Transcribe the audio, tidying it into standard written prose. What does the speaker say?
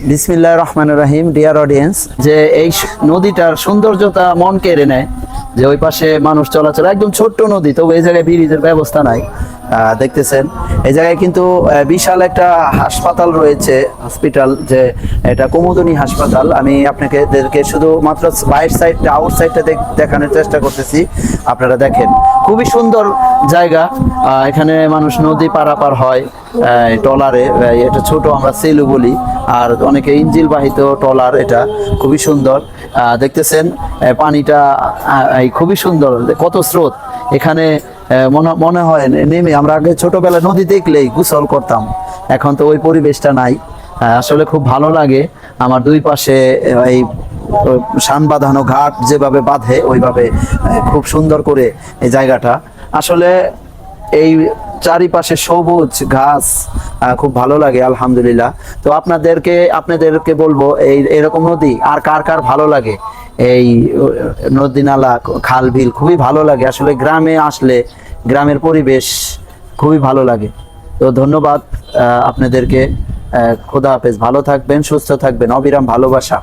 বিসমিল্লাহির রহমানির রহিম। Dear audience, যে এই নদীটার সৌন্দর্যতা মন কেড়ে নেয়। যে ওই পাশে মানুষ চলাচল, একদম ছোট্ট নদী, তবে এই জায়গায় ব্রিজের ব্যবস্থা নাই। দেখতেছেন এই জায়গায় কিন্তু বিশাল একটা হাসপাতাল রয়েছে, হসপিটাল, যে এটা কুমুদিনী হাসপাতাল। আমি আপনাদেরকে শুধু মাত্র বাইরের সাইডটা, আউট সাইডটা দেখানোর চেষ্টা করতেছি। আপনারা দেখেন, খুবই সুন্দর জায়গা। এখানে মানুষ নদী পারাপার হয় ট্রলারে, এটা ছোট আমরা সেলু বলি, আর অনেকে ইঞ্জিল বাহিত ট্রলার। এটা খুবই সুন্দর। দেখতেছেন পানিটা খুবই সুন্দর, কত স্রোত এখানে। মনে হয় নেমে, আমরা আগে ছোটবেলায় নদী দেখলেই গোসল করতাম, এখন তো ওই পরিবেশটা নাই। আসলে খুব ভালো লাগে। আমার দুই পাশে এই শান বাঁধানো ঘাট যেভাবে বাঁধে ওইভাবে খুব সুন্দর করে এই জায়গাটা। আসলে এই চারিপাশে সবুজ ঘাস, খুব ভালো লাগে আলহামদুলিল্লাহ। তো আপনাদেরকে বলবো, এরকম নদী আর কার কার ভালো লাগে? এই নদী নালা খাল বিল খুবই ভালো লাগে। আসলে গ্রামে আসলে গ্রামের পরিবেশ খুবই ভালো লাগে। তো ধন্যবাদ আপনাদেরকে। খোদা হাফেজ, ভালো থাকবেন, সুস্থ থাকবেন, অবিরাম ভালোবাসা।